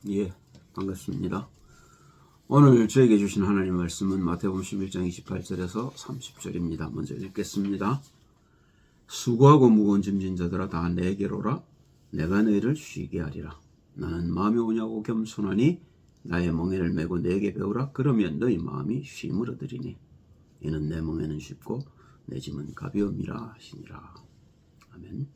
예, 반갑습니다. 오늘 저에게 주신 하나님 말씀은 마태복음 11장 28절에서 30절입니다. 먼저 읽겠습니다. 수고하고 무거운 짐진 자들아 다 내게로 오라. 내가 너희를 쉬게 하리라. 나는 마음이 온유하고 겸손하니 나의 멍에를 메고 내게 배우라. 그러면 너희 마음이 쉼을 얻으리니 이는 내 멍에는 쉽고 내 짐은 가벼움이라 하시니라. 아멘.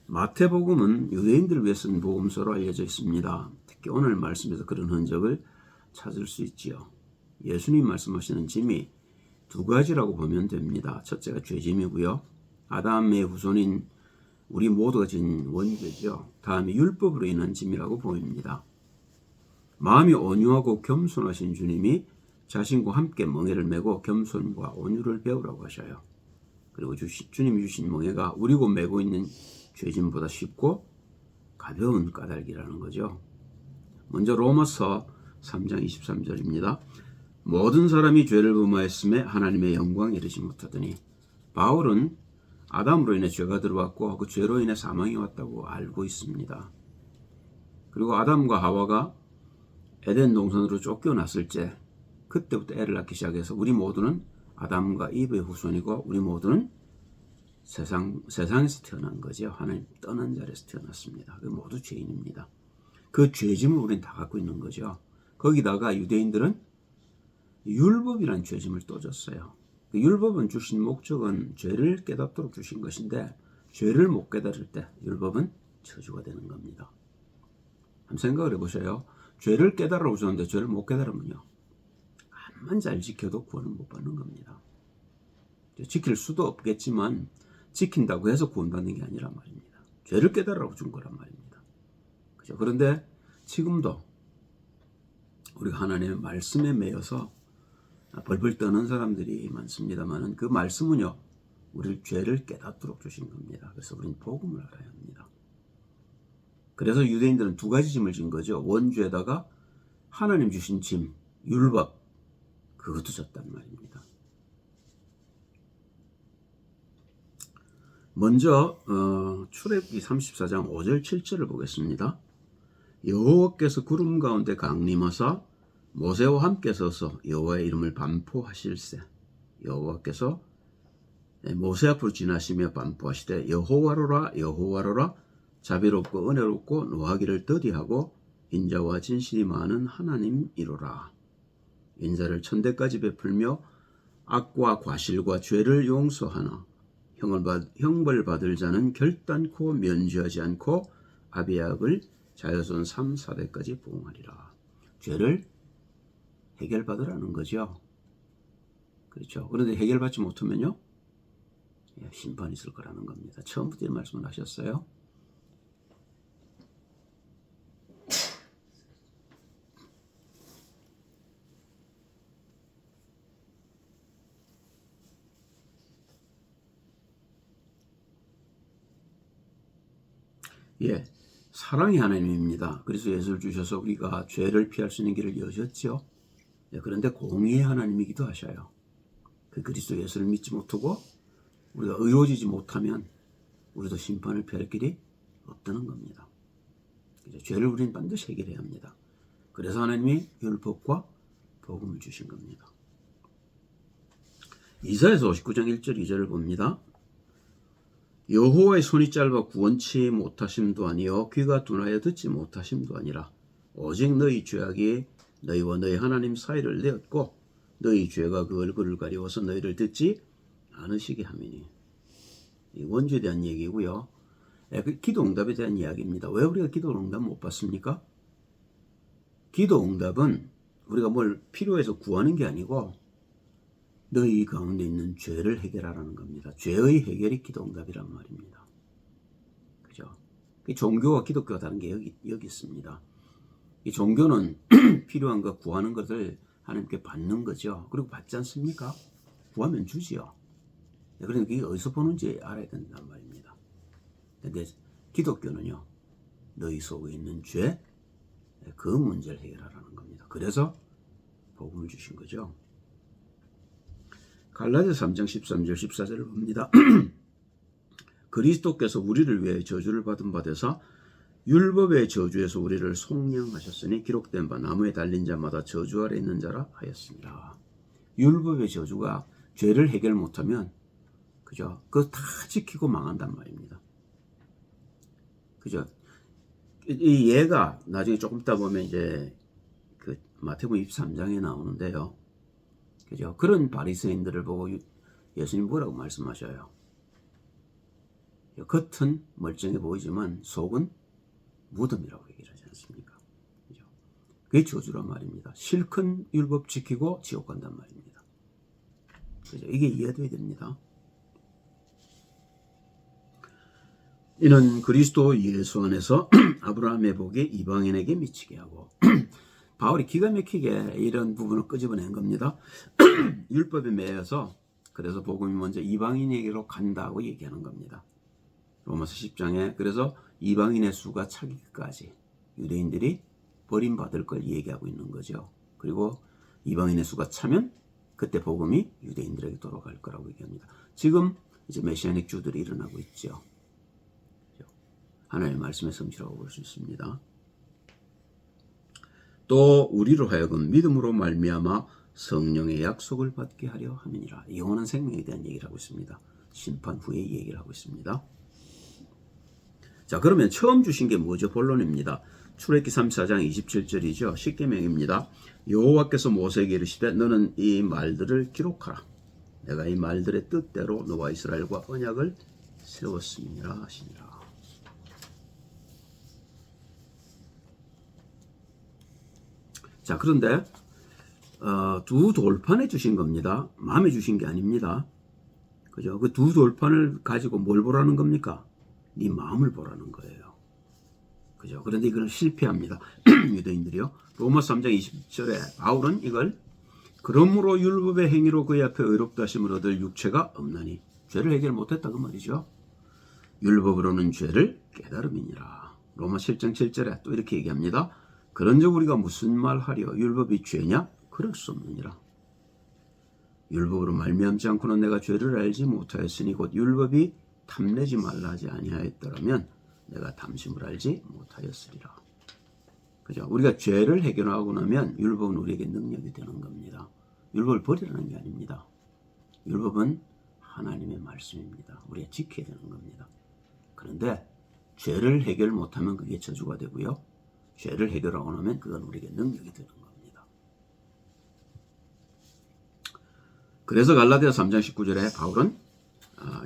마태복음은 유대인들을 위해 쓴 복음서로 알려져 있습니다. 특히 오늘 말씀에서 그런 흔적을 찾을 수 있지요. 예수님 말씀하시는 짐이 두 가지라고 보면 됩니다. 첫째가 죄짐이고요. 아담의 후손인 우리 모두가 진 원죄죠. 다음에 율법으로 인한 짐이라고 보입니다. 마음이 온유하고 겸손하신 주님이 자신과 함께 멍에를 메고 겸손과 온유를 배우라고 하셔요. 그리고 주님이 주신 멍에가 우리고 메고 있는 죄짐보다 쉽고 가벼운 까닭이라는 거죠. 먼저 로마서 3장 23절입니다. 모든 사람이 죄를 범하였음에 하나님의 영광에 이르지 못하더니 바울은 아담으로 인해 죄가 들어왔고 그 죄로 인해 사망이 왔다고 알고 있습니다. 그리고 아담과 하와가 에덴 동산으로 쫓겨났을 때 그때부터 애를 낳기 시작해서 우리 모두는 아담과 이브의 후손이고 우리 모두는 세상에서 태어난 거죠. 하나님 떠난 자리에서 태어났습니다. 그 모두 죄인입니다. 그 죄짐을 우리는 다 갖고 있는 거죠. 거기다가 유대인들은 율법이라는 죄짐을 또 줬어요. 그 율법은 주신 목적은 죄를 깨닫도록 주신 것인데 죄를 못 깨달을 때 율법은 저주가 되는 겁니다. 한번 생각을 해보세요. 죄를 깨달으라고 줬는데 죄를 못 깨달으면요. 암만 잘 지켜도 구원을 못 받는 겁니다. 지킬 수도 없겠지만 지킨다고 해서 구원받는 게 아니란 말입니다. 죄를 깨달으라고 준 거란 말입니다. 그죠? 그런데 지금도 우리가 하나님의 말씀에 매여서 벌벌 떠는 사람들이 많습니다만 그 말씀은요. 우리를 죄를 깨닫도록 주신 겁니다. 그래서 우리는 복음을 알아야 합니다. 그래서 유대인들은 두 가지 짐을 진 거죠. 원죄에다가 하나님 주신 짐, 율법 그것도 졌단 말입니다. 먼저 출애굽기 34장 5절 7절을 보겠습니다. 여호와께서 구름 가운데 강림하사 모세와 함께 서서 여호와의 이름을 반포하실세. 여호와께서 모세 앞으로 지나시며 반포하시되 여호와로라 여호와로라 자비롭고 은혜롭고 노하기를 더디하고 인자와 진실이 많은 하나님이로라. 인자를 천대까지 베풀며 악과 과실과 죄를 용서하나 형벌 받을 자는 결단코 면죄하지 않고 아비약을 자손 3, 4대까지 보응하리라. 죄를 해결받으라는 거죠. 그렇죠. 그런데 해결받지 못하면요. 심판이 있을 거라는 겁니다. 처음부터 이 말씀을 하셨어요. 예, 사랑의 하나님입니다. 그래서 예수를 주셔서 우리가 죄를 피할 수 있는 길을 여셨죠. 그런데 공의의 하나님이기도 하셔요. 그 그리스도 예수를 믿지 못하고 우리가 의로워지지 못하면 우리도 심판을 피할 길이 없다는 겁니다. 죄를 우리는 반드시 해결해야 합니다. 그래서 하나님이 율법과 복음을 주신 겁니다. 이사야서 59장 1절 2절을 봅니다. 여호와의 손이 짧아 구원치 못하심도 아니요 귀가 둔하여 듣지 못하심도 아니라 오직 너희 죄악이 너희와 너희 하나님 사이를 내었고 너희 죄가 그 얼굴을 가리워서 너희를 듣지 않으시게 함이니. 이 원죄에 대한 얘기고요. 기도 응답에 대한 이야기입니다. 왜 우리가 기도 응답 못 받습니까? 기도 응답은 우리가 뭘 필요해서 구하는 게 아니고 너희 가운데 있는 죄를 해결하라는 겁니다. 죄의 해결이 기도 응답이란 말입니다. 그죠? 종교와 기독교가 다른 게 여기 있습니다. 이 종교는 필요한 것, 구하는 것을 하나님께 받는 거죠. 그리고 받지 않습니까? 구하면 주지요. 그러니까 이게 어디서 보는지 알아야 된단 말입니다. 근데 기독교는요, 너희 속에 있는 죄, 그 문제를 해결하라는 겁니다. 그래서 복음을 주신 거죠. 갈라디아서 3장 13절 14절을 봅니다. 그리스도께서 우리를 위해 저주를 받은 바 되사 율법의 저주에서 우리를 속량하셨으니 기록된 바 나무에 달린 자마다 저주 아래 있는 자라 하였습니다. 율법의 저주가 죄를 해결 못하면 그죠? 그거 다 지키고 망한단 말입니다. 그죠? 이 예가 나중에 조금 있다 보면 이제 그 마태복음 23장에 나오는데요. 그죠? 그런 바리새인들을 보고 예수님 뭐라고 말씀하셔요? 겉은 멀쩡해 보이지만 속은 무덤이라고 얘기하지 않습니까? 그죠? 그게 저주란 말입니다. 실컷 율법 지키고 지옥 간단 말입니다. 그죠? 이게 이해돼야 됩니다. 이는 그리스도 예수 안에서 아브라함의 복이 이방인에게 미치게 하고 바울이 기가 막히게 이런 부분을 끄집어낸 겁니다. 율법에 매여서 그래서 복음이 먼저 이방인에게로 간다고 얘기하는 겁니다. 로마서 10장에 그래서 이방인의 수가 차기까지 유대인들이 버림받을 걸 얘기하고 있는 거죠. 그리고 이방인의 수가 차면 그때 복음이 유대인들에게 돌아갈 거라고 얘기합니다. 지금 이제 메시아닉 주들이 일어나고 있죠. 하나님의 말씀의 성취라고 볼 수 있습니다. 또 우리로 하여금 믿음으로 말미암아 성령의 약속을 받게 하려 함이니라. 영원한 생명에 대한 얘기를 하고 있습니다. 심판 후에 얘기를 하고 있습니다. 자, 그러면 처음 주신 게 뭐죠? 본론입니다. 출애굽기 34장 27절이죠. 십계명입니다. 여호와께서 모세에게 이르시되 너는 이 말들을 기록하라. 내가 이 말들의 뜻대로 너와 이스라엘과 언약을 세웠음이니라 하시니라. 자, 그런데 두 돌판에 주신 겁니다. 마음에 주신 게 아닙니다. 그죠? 그 두 돌판을 가지고 뭘 보라는 겁니까? 네 마음을 보라는 거예요. 그죠? 그런데 이걸 실패합니다. 유대인들이요. 로마서 3장 20절에 바울은 이걸 그러므로 율법의 행위로 그의 앞에 의롭다 하심을 얻을 육체가 없나니 죄를 해결 못했다 그 말이죠. 율법으로는 죄를 깨달음이니라. 로마 7장 7절에 또 이렇게 얘기합니다. 그런즉 우리가 무슨 말 하려 율법이 죄냐? 그럴 수 없느니라. 율법으로 말미암지 않고는 내가 죄를 알지 못하였으니 곧 율법이 탐내지 말라 하지 아니하였더라면 내가 탐심을 알지 못하였으리라. 그죠? 우리가 죄를 해결하고 나면 율법은 우리에게 능력이 되는 겁니다. 율법을 버리라는 게 아닙니다. 율법은 하나님의 말씀입니다. 우리가 지켜야 되는 겁니다. 그런데 죄를 해결 못하면 그게 저주가 되고요. 죄를 해결하고 나면 그건 우리에게 능력이 되는 겁니다. 그래서 갈라디아 3장 19절에 바울은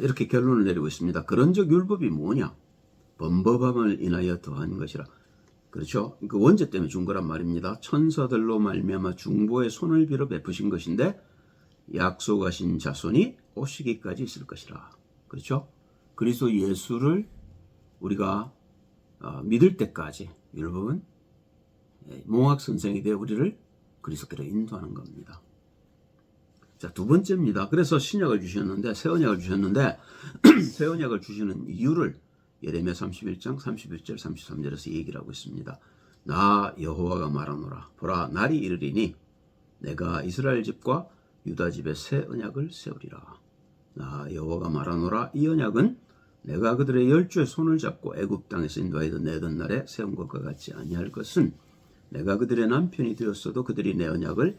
이렇게 결론을 내리고 있습니다. 그런즉 율법이 뭐냐? 범법함을 인하여 더한 것이라. 그렇죠? 그 원죄 때문에 준 거란 말입니다. 천사들로 말미암아 중보의 손을 빌어 베푸신 것인데 약속하신 자손이 오시기까지 있을 것이라. 그렇죠? 그리스도 예수를 우리가 믿을 때까지 율법은 몽학 선생이 되어 우리를 그리스도께로 인도하는 겁니다. 자, 두 번째입니다. 그래서 신약을 주셨는데 새 언약을 주셨는데 새 언약을 주시는 이유를 예레미야 31장 31절 33절에서 얘기를 하고 있습니다. 나 여호와가 말하노라 보라 날이 이르리니 내가 이스라엘 집과 유다 집에 새 언약을 세우리라. 나 여호와가 말하노라 이 언약은 내가 그들의 열주의 손을 잡고 애굽 땅에서 인도하여 내던 날에 세운 것과 같지 아니할 것은 내가 그들의 남편이 되었어도 그들이 내 언약을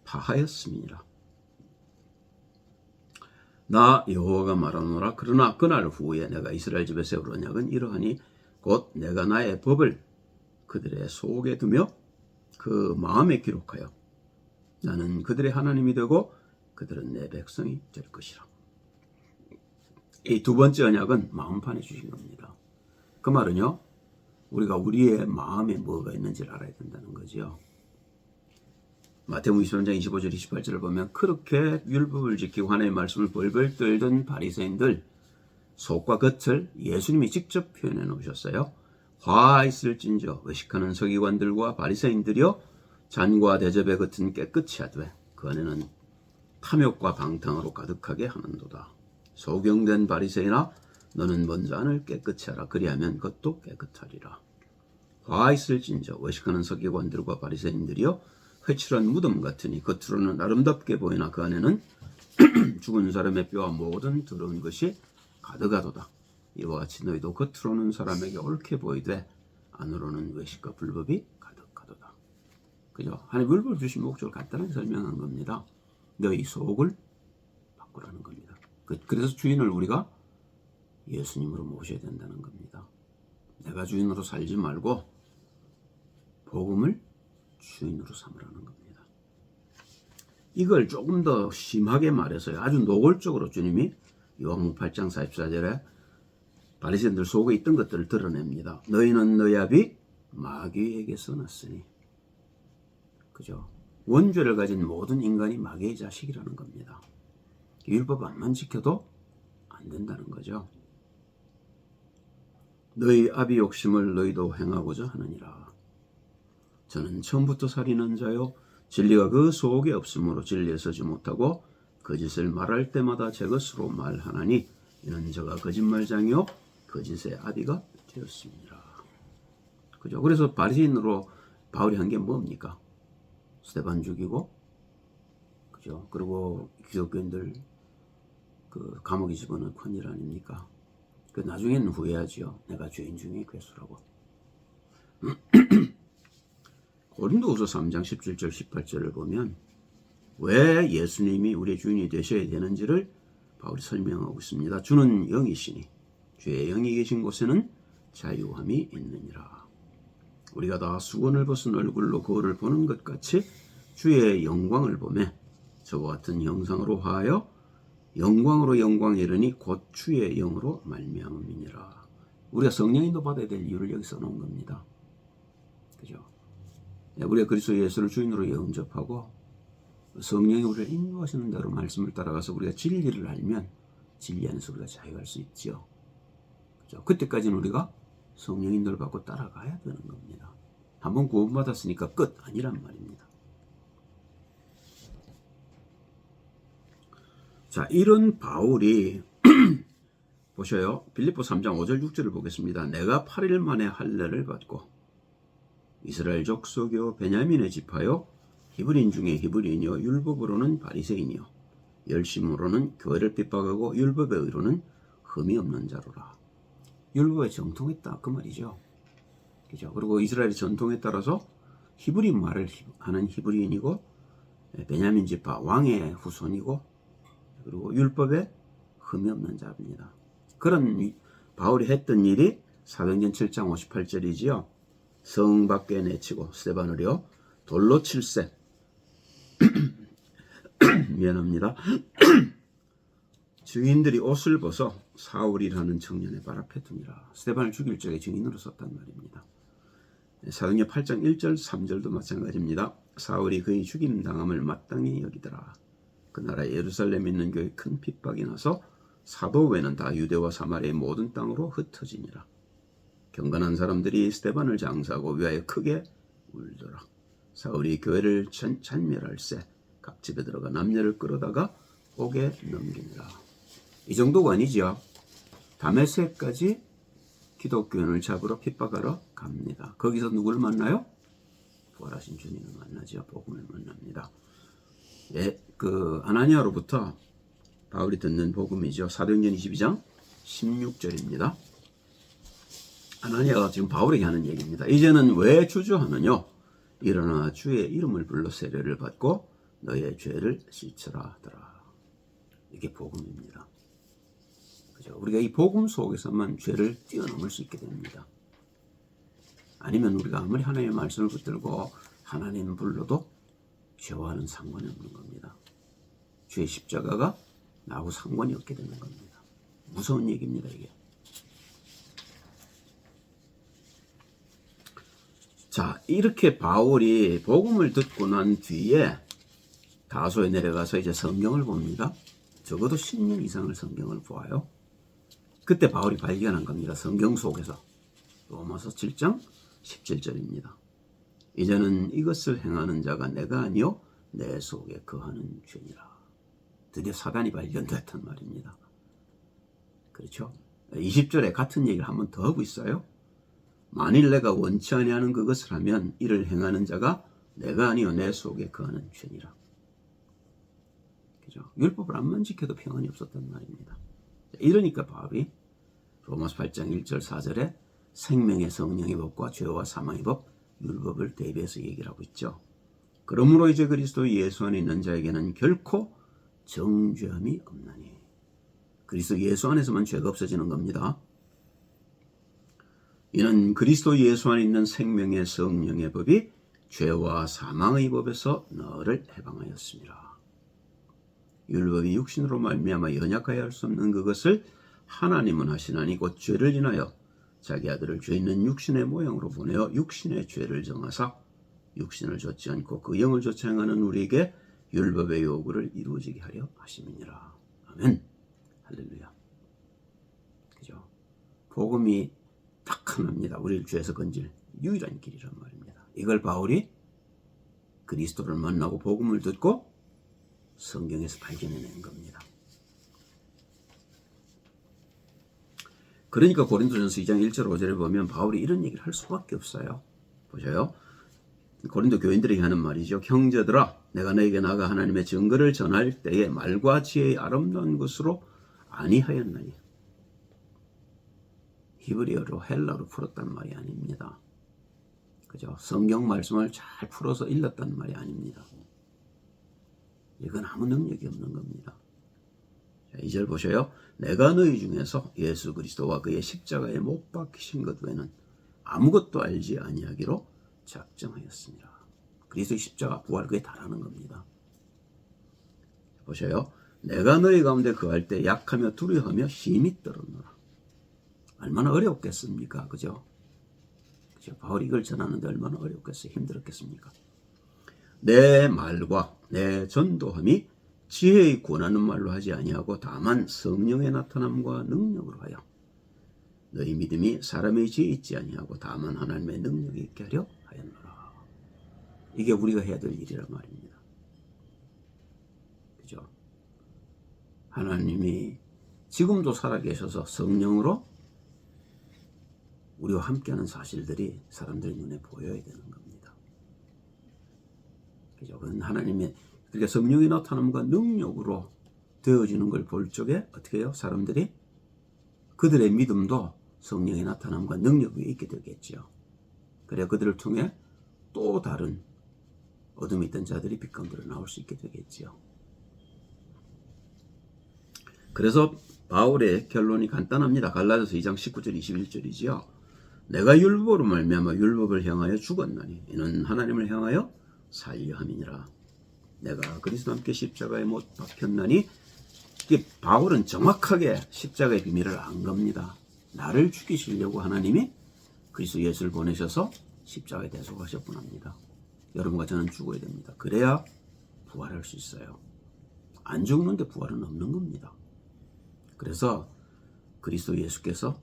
파하였음이니라. 나 여호와가 말하노라 그러나 그날 후에 내가 이스라엘 집에 세울 언약은 이러하니 곧 내가 나의 법을 그들의 속에 두며 그 마음에 기록하여 나는 그들의 하나님이 되고 그들은 내 백성이 될 것이라. 이 두 번째 언약은 마음판에 주신 겁니다. 그 말은요, 우리가 우리의 마음에 뭐가 있는지를 알아야 된다는 거죠. 마태복음 23장 25절 28절을 보면 그렇게 율법을 지키고 하나님의 말씀을 벌벌 떨던 바리새인들 속과 겉을 예수님이 직접 표현해 놓으셨어요. 화 있을진저 의식하는 서기관들과 바리새인들이여 잔과 대접의 겉은 깨끗이 하되 그 안에는 탐욕과 방탕으로 가득하게 하는도다. 소경된 바리새인아 너는 먼저 안을 깨끗이 하라. 그리하면 겉도 깨끗하리라. 화 있을진저 의식하는 서기관들과 바리새인들이여 회칠한 무덤 같으니 겉으로는 아름답게 보이나 그 안에는 죽은 사람의 뼈와 모든 더러운 것이 가득하도다. 이와 같이 너희도 겉으로는 사람에게 옳게 보이되 안으로는 외식과 불법이 가득하도다. 그죠? 하나님 율법을 주신 목적을 간단하게 설명한 겁니다. 너희 속을 바꾸라는 겁니다. 그래서 주인을 우리가 예수님으로 모셔야 된다는 겁니다. 내가 주인으로 살지 말고 복음을 주인으로 삼으라는 겁니다. 이걸 조금 더 심하게 말해서요. 아주 노골적으로 주님이 요한복음 8장 44절에 바리새인들 속에 있던 것들을 드러냅니다. 너희는 너희 아비 마귀에게서 났으니. 그죠? 원죄를 가진 모든 인간이 마귀의 자식이라는 겁니다. 율법 안만 지켜도 안 된다는 거죠. 너희 아비 욕심을 너희도 행하고자 하느니라. 저는 처음부터 살인한 자요 진리가 그 속에 없으므로 진리에 서지 못하고 거짓을 말할 때마다 제 것으로 말하나니 이는 저가 거짓말장이요 거짓의 아비가 되었습니다. 그죠? 그래서 바리새인으로 바울이 한 게 뭡니까? 스데반 죽이고, 그죠? 그리고 기독교인들 그 감옥에 집어넣은 큰일 아닙니까? 그 나중에는 후회하지요. 내가 죄인 중에 괴수라고. 고린도후서 3장 17절 18절을 보면 왜 예수님이 우리의 주인이 되셔야 되는지를 바울이 설명하고 있습니다. 주는 영이시니 주의 영이 계신 곳에는 자유함이 있느니라. 우리가 다 수건을 벗은 얼굴로 거울을 보는 것 같이 주의 영광을 보매 저와 같은 형상으로 하여 영광으로 영광에 이르니 곧 주의 영으로 말미암음이니라. 우리가 성령인도 받아야 될 이유를 여기 써놓은 겁니다. 그죠? 우리가 그리스도 예수를 주인으로 영접하고 성령이 우리를 인도하시는 대로 말씀을 따라가서 우리가 진리를 알면 진리 안에서 우리가 자유할 수 있죠. 그죠? 그때까지는 우리가 성령인도를 받고 따라가야 되는 겁니다. 한번 구원받았으니까 끝 아니란 말입니다. 자, 이런 바울이 보셔요. 빌립보 3장 5절 6절을 보겠습니다. 내가 8일 만에 할례를 받고 이스라엘 족속이요 베냐민의 지파요 히브리인 중에 히브리인이요 율법으로는 바리새인이요 열심으로는 교회를 핍박하고 율법의 의로는 흠이 없는 자로라. 율법에 정통했다 그 말이죠. 그죠? 그리고 이스라엘의 전통에 따라서 히브리 말을 하는 히브리인이고 베냐민 지파 왕의 후손이고 그리고 율법에 흠이 없는 자입니다. 그런 바울이 했던 일이 사도행전 7장 58절이지요. 성 밖에 내치고 스데반을요 돌로 칠세 미안합니다. 증인들이 옷을 벗어 사울이라는 청년의 발 앞에 두니라. 스데반을 죽일 적에 증인으로 썼단 말입니다. 사도행전 8장 1절 3절도 마찬가지입니다. 사울이 그의 죽임 당함을 마땅히 여기더라. 그 나라 예루살렘에 있는 교회에 큰 핍박이 나서 사도 외에는 다 유대와 사마리아의 모든 땅으로 흩어지니라. 경건한 사람들이 스데반을 장사하고 위하여 크게 울더라. 사울이 교회를 찬멸할세 각 집에 들어가 남녀를 끌어다가 옥에 넘기니라. 이 정도가 아니죠. 다메섹까지 기독교인을 잡으러 핍박하러 갑니다. 거기서 누구를 만나요? 부활하신 주님을 만나죠. 복음을 만납니다. 예, 그 아나니아로부터 바울이 듣는 복음이죠. 사도행전 22장 16절입니다. 아나니아가 지금 바울에게 하는 얘기입니다. 이제는 왜 주저하느냐? 일어나 주의 이름을 불러 세례를 받고 너의 죄를 씻으라 하더라. 이게 복음입니다. 그죠? 우리가 이 복음 속에서만 죄를 뛰어넘을 수 있게 됩니다. 아니면 우리가 아무리 하나님의 말씀을 붙들고 하나님 불러도 죄와는 상관이 없는 겁니다. 주의 십자가가 나하고 상관이 없게 되는 겁니다. 무서운 얘기입니다, 이게. 자, 이렇게 바울이 복음을 듣고 난 뒤에 다소에 내려가서 이제 성경을 봅니다. 적어도 10년 이상을 성경을 보아요. 그때 바울이 발견한 겁니다. 성경 속에서. 로마서 7장 17절입니다. 이제는 이것을 행하는 자가 내가 아니요 내 속에 거하는 죄니라. 드디어 사단이 발견됐단 말입니다. 그렇죠? 20절에 같은 얘기를 한 번 더 하고 있어요. 만일 내가 원치 아니하는 그것을 하면 이를 행하는 자가 내가 아니요 내 속에 거하는 죄니라. 그죠? 율법을 안만 지켜도 평안이 없었단 말입니다. 이러니까 바울이 로마서 8장 1절 4절에 생명의 성령의 법과 죄와 사망의 법, 율법을 대비해서 얘기를 하고 있죠. 그러므로 이제 그리스도 예수 안에 있는 자에게는 결코 정죄함이 없나니. 그리스도 예수 안에서만 죄가 없어지는 겁니다. 이는 그리스도 예수 안에 있는 생명의 성령의 법이 죄와 사망의 법에서 너를 해방하였습니다. 율법이 육신으로 말미암아 연약하여 할 수 없는 그것을 하나님은 하시나니 곧 죄를 인하여 자기 아들을 죄 있는 육신의 모양으로 보내어 육신의 죄를 정하사 육신을 좇지 않고 그 영을 좇아 행하는 우리에게 율법의 요구를 이루어지게 하려 하심이니라. 아멘. 할렐루야. 그죠? 복음이 딱 하나입니다. 우리를 죄에서 건질 유일한 길이란 말입니다. 이걸 바울이 그리스도를 만나고 복음을 듣고 성경에서 발견해낸 겁니다. 그러니까 고린도전서 2장 1절 5절에 보면 바울이 이런 얘기를 할 수밖에 없어요. 보셔요. 고린도 교인들에게 하는 말이죠. 형제들아, 내가 너에게 나가 하나님의 증거를 전할 때에 말과 지혜의 아름다운 것으로 아니하였나니. 히브리어로 헬라로 풀었단 말이 아닙니다. 그죠? 성경 말씀을 잘 풀어서 일렀단 말이 아닙니다. 이건 아무 능력이 없는 겁니다. 자, 2절 보셔요. 내가 너희 중에서 예수 그리스도와 그의 십자가에 못 박히신 것 외에는 아무것도 알지 아니하기로 작정하였습니다. 그리스도의 십자가 부활 그에 달하는 겁니다. 보셔요. 내가 너희 가운데 거할 때 약하며 두려워하며 힘이 떨었노라. 얼마나 어렵겠습니까? 그죠? 그죠? 바울이 이걸 전하는데 얼마나 어렵겠어요? 힘들었겠습니까? 내 말과 내 전도함이 지혜의 권하는 말로 하지 아니하고 다만 성령의 나타남과 능력으로 하여 너희 믿음이 사람의 지혜에 있지 아니하고 다만 하나님의 능력이 있게 하려 하였노라. 이게 우리가 해야 될 일이란 말입니다. 그죠? 하나님이 지금도 살아계셔서 성령으로 우리와 함께하는 사실들이 사람들의 눈에 보여야 되는 겁니다. 그죠? 그건 하나님의 그러니까 성령이 나타남과 능력으로 되어지는 걸 볼 적에 어떻게 해요? 사람들이 그들의 믿음도 성령의 나타남과 능력이 있게 되겠죠. 그래야 그들을 통해 또 다른 어둠에 있던 자들이 빛 가운데로 나올 수 있게 되겠죠. 그래서 바울의 결론이 간단합니다. 갈라디아서 2장 19절 21절이지요. 내가 율법으로 말미암아 율법을 향하여 죽었나니 이는 하나님을 향하여 살려 함이니라. 내가 그리스도와 함께 십자가에 못 박혔나니 이게 바울은 정확하게 십자가의 비밀을 안 겁니다. 나를 죽이시려고 하나님이 그리스도 예수를 보내셔서 십자가에 대속하셨구나 합니다. 여러분과 저는 죽어야 됩니다. 그래야 부활할 수 있어요. 안 죽는데 부활은 없는 겁니다. 그래서 그리스도 예수께서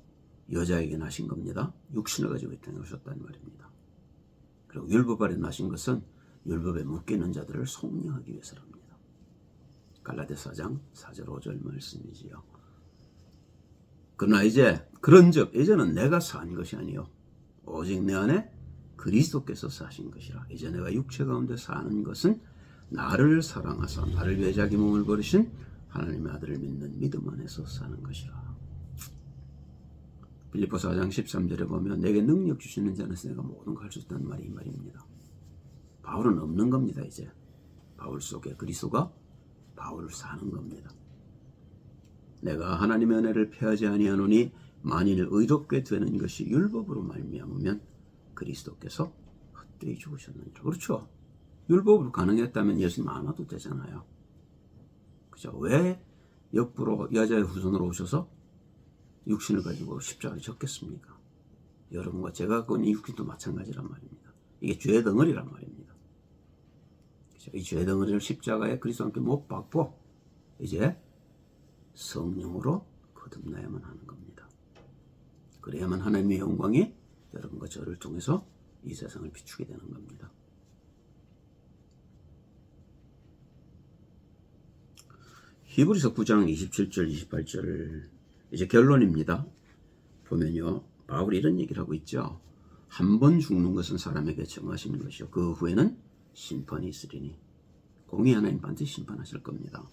여자에게 나신 겁니다. 육신을 가지고 이 땅에 오셨단 말입니다. 그리고 율법 아래 나신 것은 율법에 묶여있는 자들을 속량하기 위해서랍니다. 갈라디아서 4장 4절 5절 말씀이지요. 그러나 이제 그런즉 이제는 내가 산 것이 아니요 오직 내 안에 그리스도께서 사신 것이라. 이제 내가 육체 가운데 사는 것은 나를 사랑하사 나를 위해 자기 몸을 버리신 하나님의 아들을 믿는 믿음 안에서 사는 것이라. 빌립보서 4장 13절에 보면 내게 능력 주시는 자에서 내가 모든 걸 할 수 있다는 말이 이 말입니다. 바울은 없는 겁니다. 이제 바울 속에 그리스도가 바울을 사는 겁니다. 내가 하나님의 은혜를 패하지 아니하노니 만일 의롭게 되는 것이 율법으로 말미암으면 그리스도께서 헛되이 죽으셨느니라. 그렇죠. 율법으로 가능했다면 예수님 안 와도 되잖아요. 그죠? 왜 역부로 여자의 후손으로 오셔서 육신을 가지고 십자가를 졌겠습니까? 여러분과 제가 갖고 있는 육신도 마찬가지란 말입니다. 이게 죄의 덩어리란 말입니다. 그죠? 이 죄의 덩어리를 십자가에 그리스도와 함께 못 박고 이제 성령으로 거듭나야만 하는 겁니다. 그래야만 하나님의 영광이 여러분과 저를 통해서 이 세상을 비추게 되는 겁니다. 히브리서 9장 27절 28절 이제 결론입니다. 보면요. 바울이 이런 얘기를 하고 있죠. 한 번 죽는 것은 사람에게 정하시는 것이요. 그 후에는 심판이 있으리니 공의 하나님 반드시 심판하실 겁니다.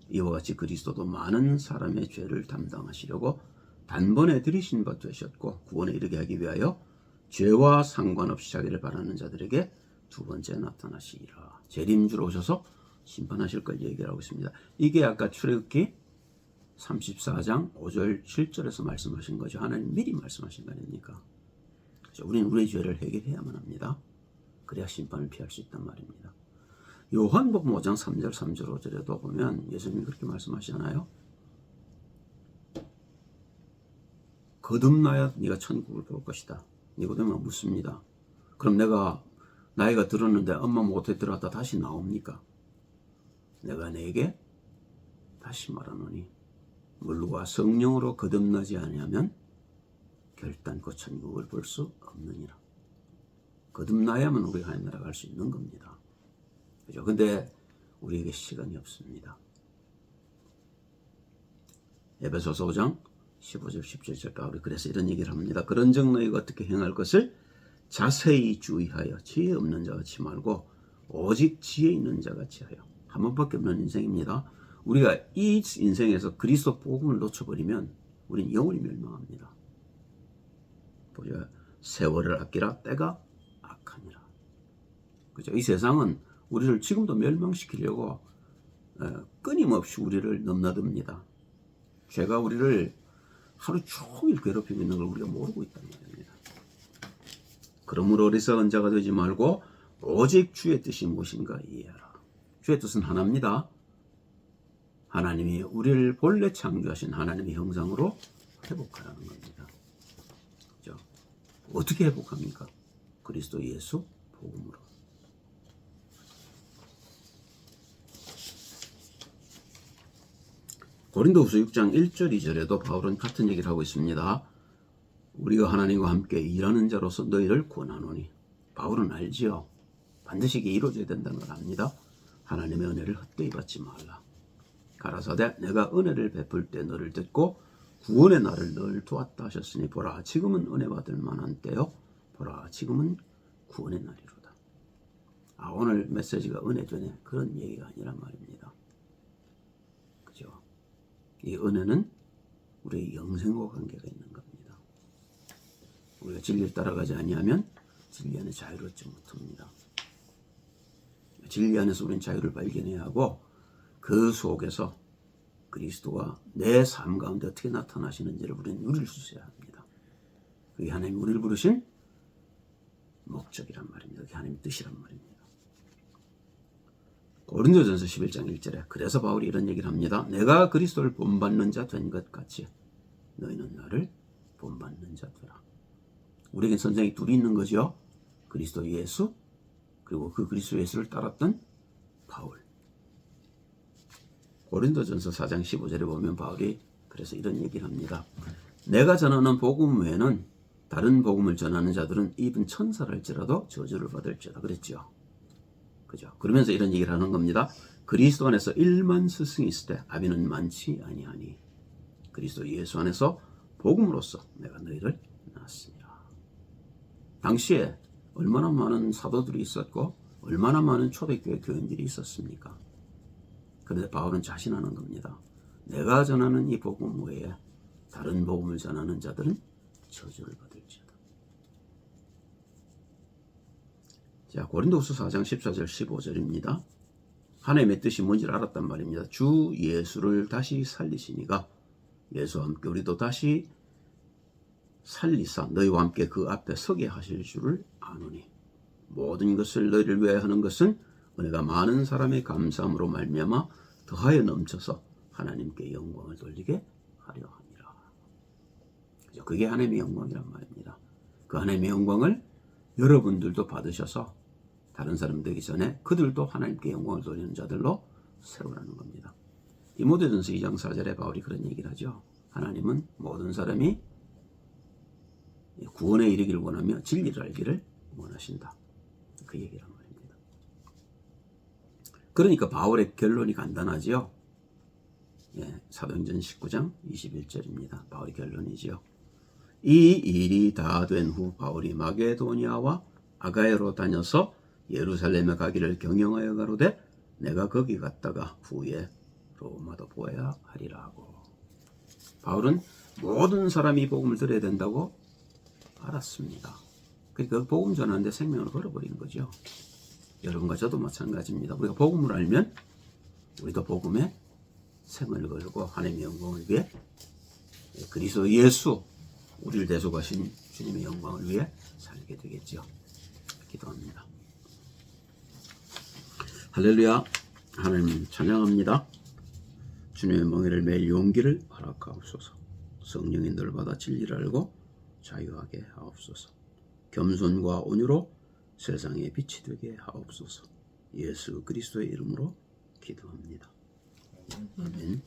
이와 같이 그리스도도 많은 사람의 죄를 담당하시려고 단번에 들이신 바 되셨고 구원에 이르게 하기 위하여 죄와 상관없이 자기를 바라는 자들에게 두 번째 나타나시리라. 재림주로 오셔서 심판하실 걸 얘기하고 있습니다. 이게 아까 출애굽기 34장 5절 7절에서 말씀하신 거죠. 하나님 미리 말씀하신 거 아닙니까? 그렇죠? 우리는 우리의 죄를 해결해야만 합니다. 그래야 심판을 피할 수 있단 말입니다. 요한복음 5장 3절 3절 5절에도 보면 예수님이 그렇게 말씀하시잖아요. 거듭나야 네가 천국을 볼 것이다. 니고데모가 묻습니다. 그럼 내가 나이가 들었는데 엄마 못에 들어갔다 다시 나옵니까? 내가 네게 다시 말하노니 물과 성령으로 거듭나지 아니하면 결단코 천국을 볼 수 없느니라. 거듭나야만 우리가 하나님 나라 갈 수 있는 겁니다. 그죠? 근데 우리에게 시간이 없습니다. 에베소서 5장 15절 17절 바울이 그래서 이런 얘기를 합니다. 그런즉 너희가 어떻게 행할 것을 자세히 주의하여 지혜 없는 자같이 말고 오직 지혜 있는 자같이 하여. 한 번밖에 없는 인생입니다. 우리가 이 인생에서 그리스도 복음을 놓쳐버리면 우리는 영원히 멸망합니다. 보자, 세월을 아끼라 때가 악하니라. 그죠? 이 세상은 우리를 지금도 멸망시키려고 끊임없이 우리를 넘나듭니다. 죄가 우리를 하루 종일 괴롭히고 있는 걸 우리가 모르고 있단 말입니다. 그러므로 어리석은 자가 되지 말고 오직 주의 뜻이 무엇인가 이해하라. 주의 뜻은 하나입니다. 하나님이 우리를 본래 창조하신 하나님의 형상으로 회복하라는 겁니다. 그렇죠? 어떻게 회복합니까? 그리스도 예수 복음으로. 고린도후서 6장 1절 2절에도 바울은 같은 얘기를 하고 있습니다. 우리가 하나님과 함께 일하는 자로서 너희를 권하노니. 바울은 알지요. 반드시 이게 이루어져야 된다는 걸 압니다. 하나님의 은혜를 헛되이 받지 말라. 가라사대 내가 은혜를 베풀 때 너를 듣고 구원의 날을 널 도왔다 하셨으니 보라 지금은 은혜 받을 만한 때요. 보라 지금은 구원의 날이로다. 오늘 메시지가 은혜 전에 그런 얘기가 아니란 말입니다. 그죠? 이 은혜는 우리의 영생과 관계가 있는 겁니다. 우리가 진리를 따라가지 아니하면 진리 안에 자유를 얻지 못합니다. 진리 안에서 우리는 자유를 발견해야 하고 그 속에서 그리스도가 내 삶 가운데 어떻게 나타나시는지를 우리는 누릴 수 있어야 합니다. 그게 하나님 우리를 부르신 목적이란 말입니다. 그게 하나님의 뜻이란 말입니다. 고린도전서 11장 1절에 그래서 바울이 이런 얘기를 합니다. 내가 그리스도를 본받는 자 된 것 같이 너희는 나를 본받는 자 되라. 우리에겐 선생이 둘이 있는 거죠. 그리스도 예수 그리고 그 그리스도 예수를 따랐던 바울. 고린도전서 4장 15절에 보면 바울이 그래서 이런 얘기를 합니다. 내가 전하는 복음 외에는 다른 복음을 전하는 자들은 입은 천사랄지라도 저주를 받을지어다 그랬죠. 그죠? 그러면서 이런 얘기를 하는 겁니다. 그리스도 안에서 1만 스승이 있을 때 아비는 많지 아니하니 그리스도 예수 안에서 복음으로써 내가 너희를 낳았습니다. 당시에 얼마나 많은 사도들이 있었고 얼마나 많은 초대교회 교인들이 있었습니까? 그런데 바울은 자신하는 겁니다. 내가 전하는 이 복음 외에 다른 복음을 전하는 자들은 저주를 받을지어다. 자, 고린도후서 4장 14절 15절입니다. 하나님의 뜻이 뭔지를 알았단 말입니다. 주 예수를 다시 살리시니가 예수와 함께 우리도 다시 살리사 너희와 함께 그 앞에 서게 하실 줄을 아노니 모든 것을 너희를 위하여 하는 것은 은혜가 많은 사람의 감사함으로 말미암아 더하여 넘쳐서 하나님께 영광을 돌리게 하려 함이라. 그게 하나님의 영광이란 말입니다. 그 하나님의 영광을 여러분들도 받으셔서 다른 사람 되기 전에 그들도 하나님께 영광을 돌리는 자들로 세우라는 겁니다. 디모데전서 2장 4절에 바울이 그런 얘기를 하죠. 하나님은 모든 사람이 구원에 이르기를 원하며 진리를 알기를 원하신다. 그 얘기란 말입니다. 그러니까 바울의 결론이 간단하지요. 사도행전 19장 21절입니다. 바울의 결론이지요. 이 일이 다 된 후 바울이 마게도니아와 아가야로 다녀서 예루살렘에 가기를 경영하여 가로되 내가 거기 갔다가 후에 로마도 보아야 하리라 하고 바울은 모든 사람이 복음을 들어야 된다고 알았습니다. 그러니까 그 복음 전하는데 생명을 걸어버리는 거죠. 여러분과 저도 마찬가지입니다. 우리가 복음을 알면 우리도 복음에 생을 걸고 하나님의 영광을 위해 그리스도 예수 우리를 대속하신 주님의 영광을 위해 살게 되겠죠. 기도합니다. 할렐루야. 하나님 찬양합니다. 주님의 멍에를 매일 용기를 허락하옵소서. 성령인들 받아 진리를 알고 자유하게 하옵소서. 겸손과 온유로 세상에 빛이 되게 하옵소서. 예수 그리스도의 이름으로 기도합니다. 아멘.